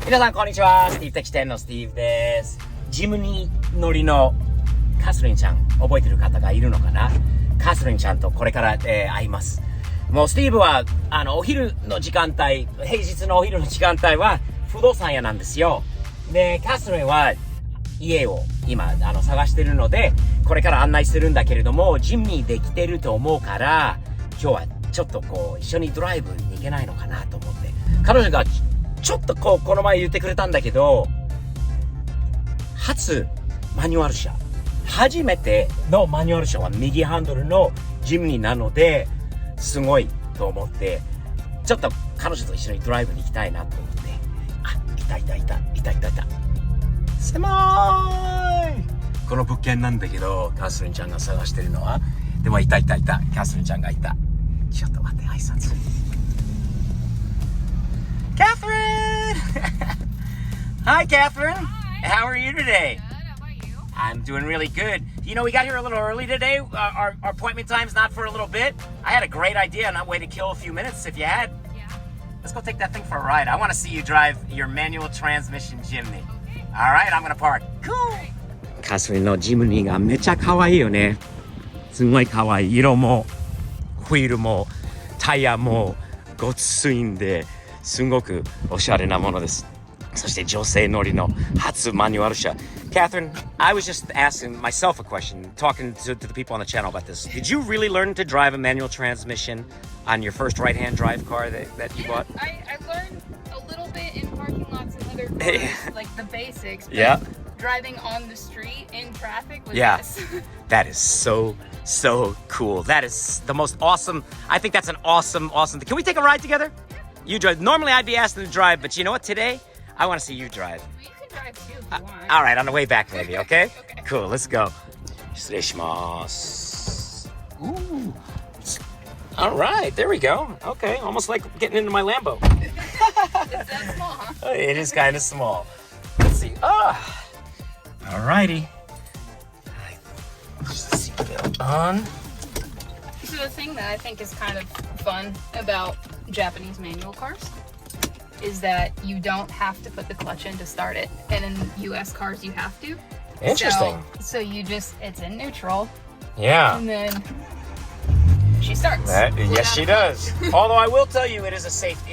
皆さんこんにちは。スティーブ的店のスティーブです。ジムに乗りのカスリンちゃん覚えてる方がいるのかな。カスリンちゃんとこれから、会います。もうスティーブはお昼の時間帯、平日のお昼の時間帯は不動産屋なんですよ。でカスリンは家を今探してるのでこれから案内するんだけれども、ジムにできてると思うから今日はちょっと一緒にドライブに行けないのかなと思って、彼女がちょっとこの前言ってくれたんだけど、初マニュアル車、初めてのマニュアル車は右ハンドルのジムニーなので、すごいと思って、ちょっと彼女と一緒にドライブに行きたいなと思って、いた。狭いこの物件なんだけど、キャスリンちゃんが探してるのは、でもいた、キャスリンちゃんがいた。ちょっと待って、挨拶。Catherine! Hi, Catherine. Hi. How are you today? Good. How about you? I'm doing really good. You know, we got here a little early today. Our appointment time's not for a little bit. I had a great idea on that way to kill a few minutes if you had. Yeah. Let's go take that thing for a ride. I want to see you drive your manual transmission Jimny. All right, I'm going to park. Cool. カスリンのジムニーがめちゃ可愛いよね。すごい可愛い。色も、ホイールも、タイヤもごついんで、すごくおしゃれなものです。そして女性乗りの初マニュアル車。Catherine, I was just asking myself a question, talking to the people on the channel about this. Did you really learn to drive a manual transmission on your first right-hand drive car that you bought? I learned a little bit in parking lots and other cars, like the basics. But Yeah. Driving on the street in traffic was Yeah. this. That is so cool. That is the most awesome. I think that's an awesome thing. Can we take a ride together? You drive. Normally I'd be asking to drive, but you know what? Today, I want to see you drive. You can drive too if you want. All right, on the way back maybe, okay? Okay. Cool, let's go. 失礼します. Ooh. All right, there we go. Okay, almost like getting into my Lambo. It's that small, huh? It is kind of small. Let's see. All righty. Just the seatbelt on. So the thing that I think is kind of fun about Japanese manual cars is that you don't have to put the clutch in to start it, and in US cars you have to. Interesting. So you just, it's in neutral, Yeah. and then she starts. Yes, she does. Although I will tell you, it is a safety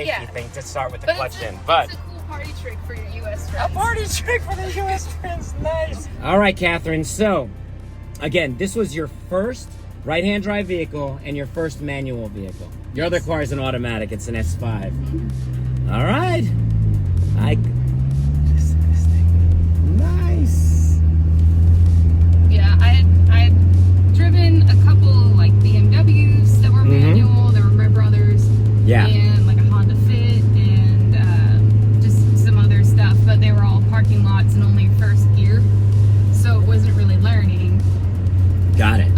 Yeah. thing to start with the But clutch it's a, in. But it's a cool party trick for your US a friends. party trick for the U.S. friends. Nice. All right, Catherine. So, again, this was your first right-hand drive vehicle and your first manual vehicle. Your other car is an automatic. It's an S5. All right. This thing. Nice. Yeah, I had driven a couple like BMWs that were manual. They were my brother's. Yeah. And like a Honda Fit and just some other stuff, but they were all parking lots and only first gear, so it wasn't really learning. Got it.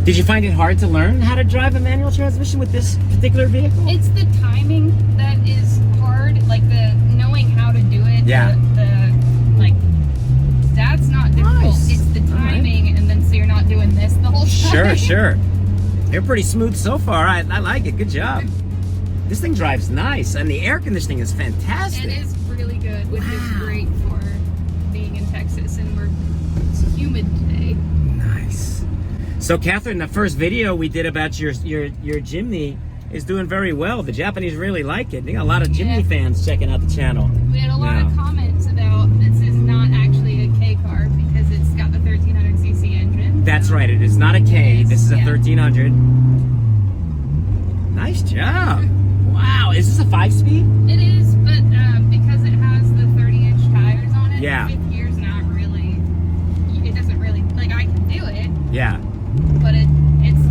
Did you find it hard to learn how to drive a manual transmission with this particular vehicle? It's the timing that is hard, like the knowing how to do it. Yeah. Like that's not difficult. Nice. It's the All right. timing, and then so you're not doing this the whole time. Sure. You're pretty smooth so far. I like it. Good job. This thing drives nice, and the air conditioning is fantastic. It is really good, which is Wow. great for being in Texas, and it's humid today. Nice. So, Catherine, the first video we did about your Jimny is doing very well. The Japanese really like it. They got a lot of Jimny Yeah. fans checking out the channel. We had a lot Yeah. of comments about this is not actually a K car because it's got the 1300cc engine. That's right. It is not a K. This is a Yeah. 1300. Nice job. Wow. Is this a 5-speed? It is, but because it has the 30-inch tires on it, Yeah. the fifth gear's not really. It doesn't really like I can do it, Yeah. but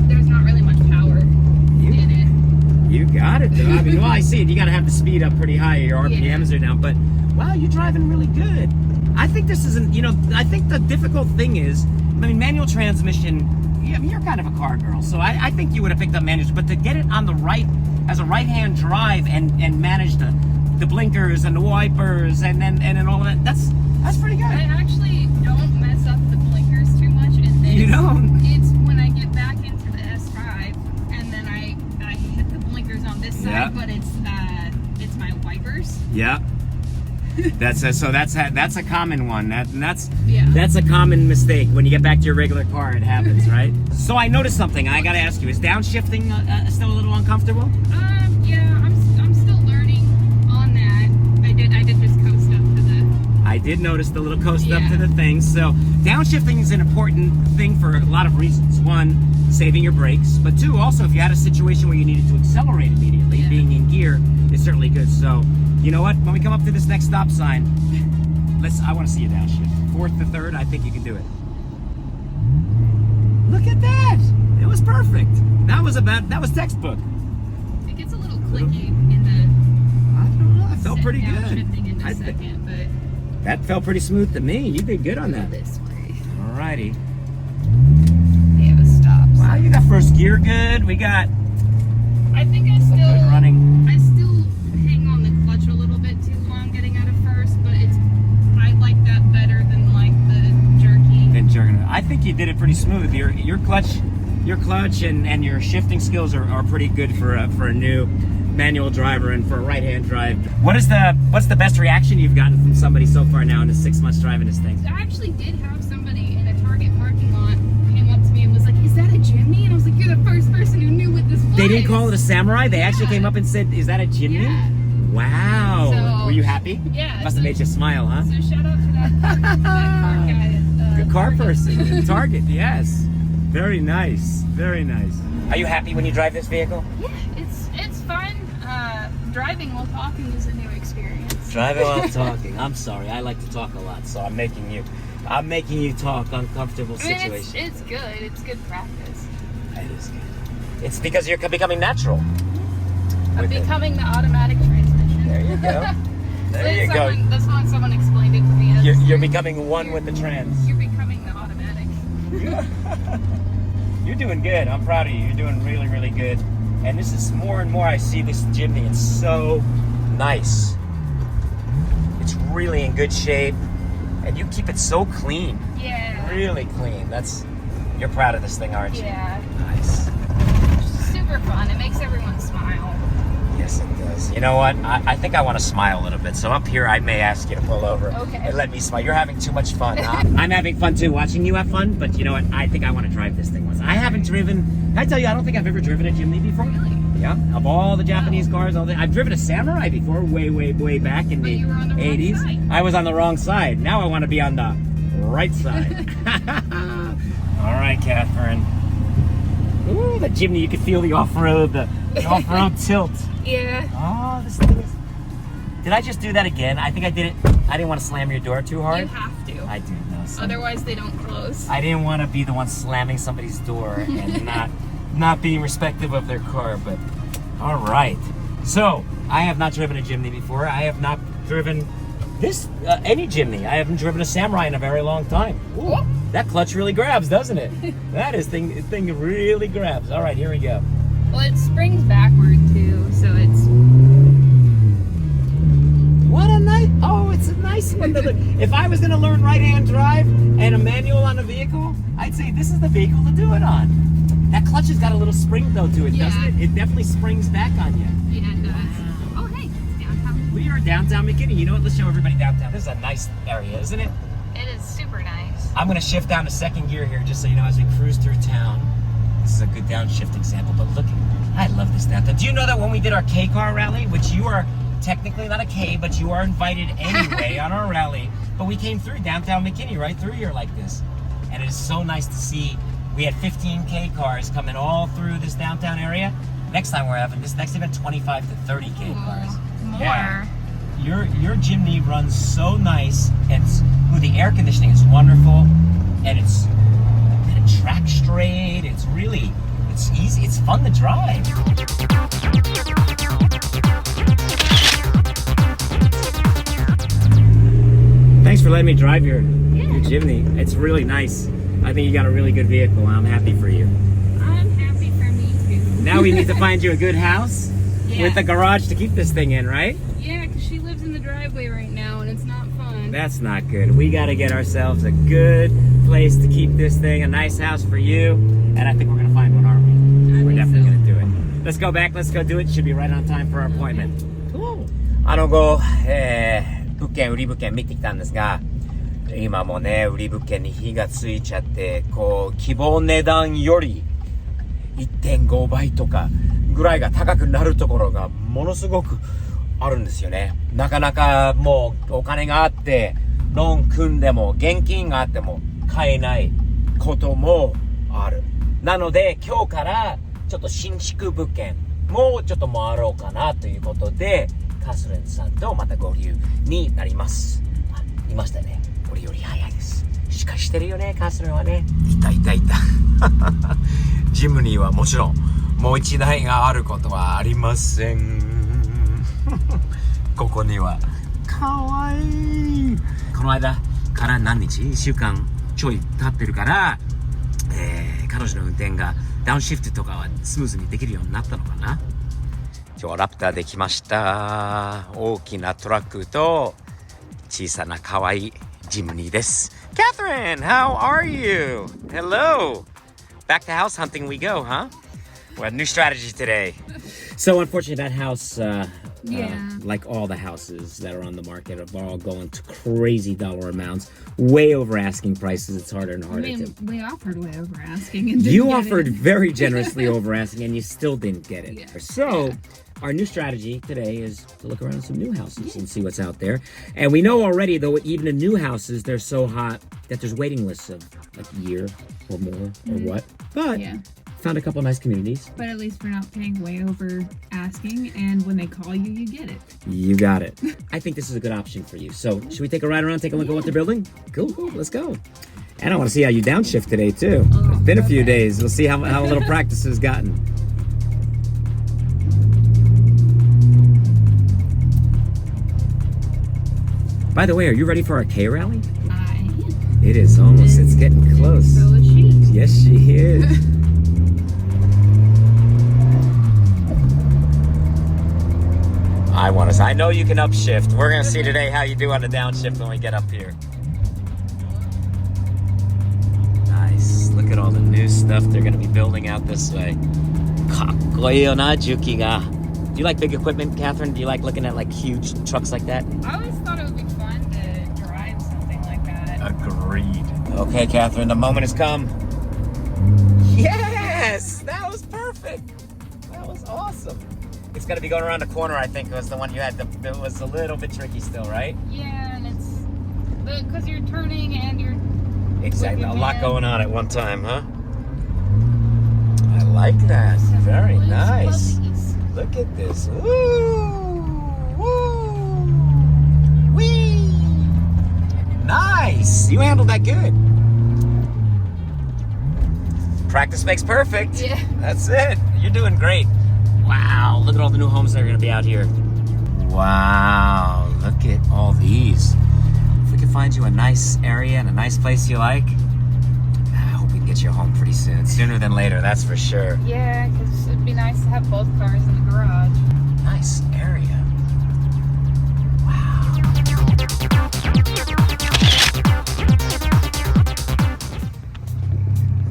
there's not really much power in it. You got it, though. I mean, well, I see it. You got to have the speed up pretty high. Your RPMs are down. But, wow, you're driving really good. I think this isn't, I think the difficult thing is, manual transmission, you're kind of a car girl. So I think you would have picked up manual. But to get it on the right, as a right-hand drive and manage the blinkers and the wipers and all of that, that's pretty good. I actually don't mess up the blinkers too much, and then You don't? It's when I get back into the S5 and then I hit the blinkers on this side, Yeah. but it's my wipers. Yeah. That's a common one. That's Yeah. a common mistake when you get back to your regular car. It happens, right? So I noticed something. I gotta ask you: is downshifting still a little uncomfortable? Yeah, I'm still learning on that. I did just coast up to the. I did notice the little coast up Yeah. to the thing. So downshifting is an important thing for a lot of reasons. One, saving your brakes, but two, also if you had a situation where you needed to accelerate immediately, Yeah. being in gear is certainly good. So you know what? When we come up to this next stop sign, I want to see you downshift. Fourth to third, I think you can do it. Look at that! It was perfect. That was textbook. It gets a little clicky in the. I don't know. It felt pretty good. Downshifting in I a thi- second, but That felt pretty smooth to me. You did good on that. this way. Alrighty. They have a stop. Wow, you got first gear good. We got I think I good still running. I still hang on the clutch a little bit too long getting out of first, but I like that better than like the jerky. Then jerking it. I think you did it pretty smooth. Your clutch and your shifting skills are pretty good for a new manual driver and for a right-hand drive. What's the best reaction you've gotten from somebody so far now in the 6 months driving this thing? I actually did have somebody in a Target parking lot came up to me and was like, "Is that a Jimny?" And I was like, "You're the first person who knew what this was." They didn't call it a Samurai. They actually Yeah. came up and said, "Is that a Jimny?" Yeah. Wow. So- Were you happy? Yeah. Must have made you smile, huh? So shout out to that car guy. At, Good car Target. person at Target. Yes. Very nice. Very nice. Are you happy when you drive this vehicle? Yeah, it's fun. Driving while talking is a new experience. Driving while talking. I'm sorry. I like to talk a lot, so I'm making you talk uncomfortable I mean, situations. it's good. It's good practice. It is good. It's because you're becoming natural. I'm with it. becoming the automatic transmission. There you go. There you go. That's when someone explained it to me. as You're becoming one with the trends. You're becoming the automatic. You're doing good. I'm proud of you. You're doing really, really good. And this is more and more I see this Jimny. It's so nice. It's really in good shape. And you keep it so clean. Yeah. Really clean. You're proud of this thing, aren't you? Yeah. Nice. Super fun. It makes everyone smile. Yes, it does. You know what? I think I want to smile a little bit. So up here, I may ask you to pull over Okay. and let me smile. You're having too much fun. I'm having fun too, watching you have fun. But you know what? I think I want to drive this thing once. I haven't driven. Can I tell you? I don't think I've ever driven a Jimny before. Really? Yeah. Of all the Japanese cars, I've driven a Samurai before, way back in But the you were on the wrong 80s. side. I was on the wrong side. Now I want to be on the right side. All right, Catherine. Ooh, the Jimny. You can feel the off-road, the off-road tilt. Yeah. Oh, this thing is... Did I just do that again? I think I did it. I didn't want to slam your door too hard. You have to. I do know. Otherwise, they don't close. I didn't want to be the one slamming somebody's door and not being respectful of their car. But all right. So I have not driven a Jimny before. I have not driven any Jimny. I haven't driven a Samurai in a very long time. Ooh, that clutch really grabs, doesn't it? That thing really grabs. All right, here we go. Well, it springs backward too, so it's. What a nice, it's a nice one to look. If I was going to learn right-hand drive and a manual on a vehicle, I'd say this is the vehicle to do it on. That clutch has got a little spring though to it, doesn't it? It definitely springs back on you. Yeah, it does. Oh, hey, it's downtown. We are downtown McKinney. You know what? Let's show everybody downtown. This is a nice area, isn't it? It is super nice. I'm going to shift down to second gear here just so you know as we cruise through town. This is a good downshift example, but look, I love this downtown. Do you know that when we did our K-Car rally, which you are technically not a K, but you are invited anyway on our rally, but we came through downtown McKinney, right through here like this. And it is so nice to see. We had 15 K-Cars coming all through this downtown area. Next time we're having this next event, 25 to 30 K-Cars. More. Yeah. Your Jimny runs so nice, and the air conditioning is wonderful, and it tracks straight. It's easy. It's fun to drive. Thanks for letting me drive your Jimny. It's really nice. I think you got a really good vehicle, and I'm happy for you. I'm happy for me too. Now we need to find you a good house with a garage to keep this thing in, right? Yeah, because she lives in the driveway right now, and it's not fun. That's not good. We got to get ourselves a good place to keep this thing, a nice house for you, and I think we're going to find one, aren't we? We're definitely going to do it. Let's go back. Let's go do it. Should be right on time for our appointment. あの後、物件件、売り物件見てきたんですが、今もね、売り物件に火がついちゃって、こう、希望値段より 1.5 倍とかぐらいが高くなるところがものすごくあるんですよね。なかなかもうお金があって、ローン組んでも現金があっても買えないこともある。なので今日からちょっと新築物件もちょっと回ろうかなということで、カスリンさんとまた合流になります。いましたね。俺より早いです。しっかりしてるよね、カスリンはね。いた。ジムニーはもちろんもう一台があることはありません。ここにはかわいい。この間から何日1週間ちょい経ってるから、彼女の運転がダウンシフトとかはスムーズにできるようになったのかな。今日はラプターで来ました。大きなトラックと小さなかわいいジムニーです。Catherine, how are you? Hello. Back to house hunting we go, huh? We have a new strategy today. So unfortunately, that house, like all the houses that are on the market, are all going to crazy dollar amounts, way over asking prices. It's harder and harder to. We offered way over asking, and You offered very generously over asking, and you still didn't get it. Yeah. So. Our new strategy today is to look around some new houses and see what's out there. And we know already, though, even in new houses, they're so hot that there's waiting lists of like a year or more or what. But found a couple nice communities. But at least we're not paying way over asking, and when they call you, you get it. You got it. I think this is a good option for you. So should we take a ride around, take a look at what they're building? Cool. Let's go. And I want to see how you downshift today, too. It's been a few days. We'll see how a little practice has gotten. By the way, are you ready for our K rally? I am. It is almost. It's getting close. So is she. Yes, she is. I know you can upshift. We're going to see today how you do on the downshift when we get up here. Nice. Look at all the new stuff they're going to be building out this way. かっこいいよな、重機が。Do you like big equipment, Catherine? Do you like looking at like huge trucks like that? I always thought it would be fun to drive something like that. Agreed. Okay, Catherine, the moment has come. Yes! That was perfect. That was awesome. It's going to be going around the corner, I think, was the one you had. It was a little bit tricky still, right? Yeah, and it's because you're turning and you're Exactly. A lot going on at one time, huh? I like that. Very nice. Puppies. Look at this. Woo! Woo! Whee! Nice! You handled that good. Practice makes perfect. Yeah. That's it. You're doing great. Wow. Look at all the new homes that are going to be out here. Wow. Look at all these. If we can find you a nice area and a nice place you like, I hope we can get you home pretty soon. Sooner than later, that's for sure. Yeah, because it'd be nice to have both cars in the garage. Nice area. Wow.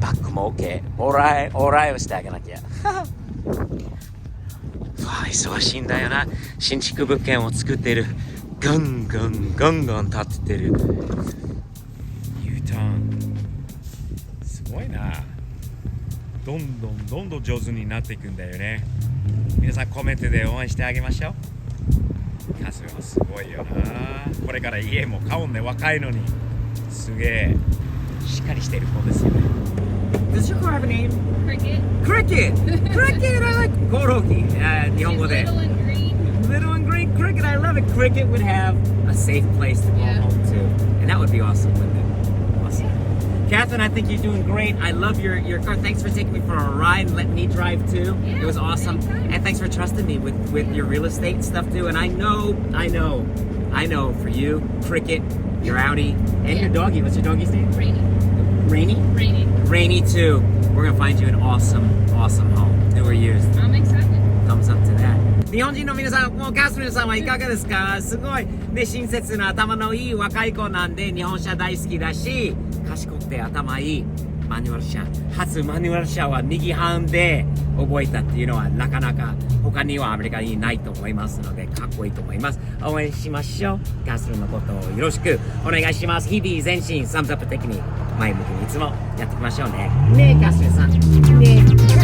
Backも OK。オーライをしてあげなきゃ。忙しいんだよな。新築物件を作っている。ガンガン立ってる。U ターン。すごいな。どんどん上手になっていくんだよね。皆さんコメントで応援してあげましょう。カスはすごいよな。これから家も買うんで若いのに。すげえ。しっかりしている子ですよね。Does your car have a name? Cricket. Cricket! I like コオロギ。日本語で。Little and green. Little and green cricket, I love it. Cricket would have a safe place to call home to. And that would be awesome, wouldn't it? Awesome. Catherine, I think you're doing great. I love your car. Thanks for taking me for a ride and letting me drive too. Yeah, It was awesome. anytime. And thanks for trusting me with your real estate and stuff too. And I know for you, Cricket, your Audi, and your doggy. What's your doggy's name? Rainy. Rainy too. We're gonna find you an awesome home. New or used. I'm excited. Thumbs up to that. 日本人の皆さん、もうカスリンさんはいかがですか？すごいね、親切な頭のいい若い子なんで日本車大好きだし、賢くて頭いい。マニュアル車。初マニュアル車は右半で覚えたっていうのはなかなか他にはアメリカにないと思いますので、かっこいいと思います。応援しましょう。ガスルのことをよろしくお願いします。日々前進、サムズアップ的に前向きにいつもやっていきましょうね。ねえ、ガスルさん。ねえ。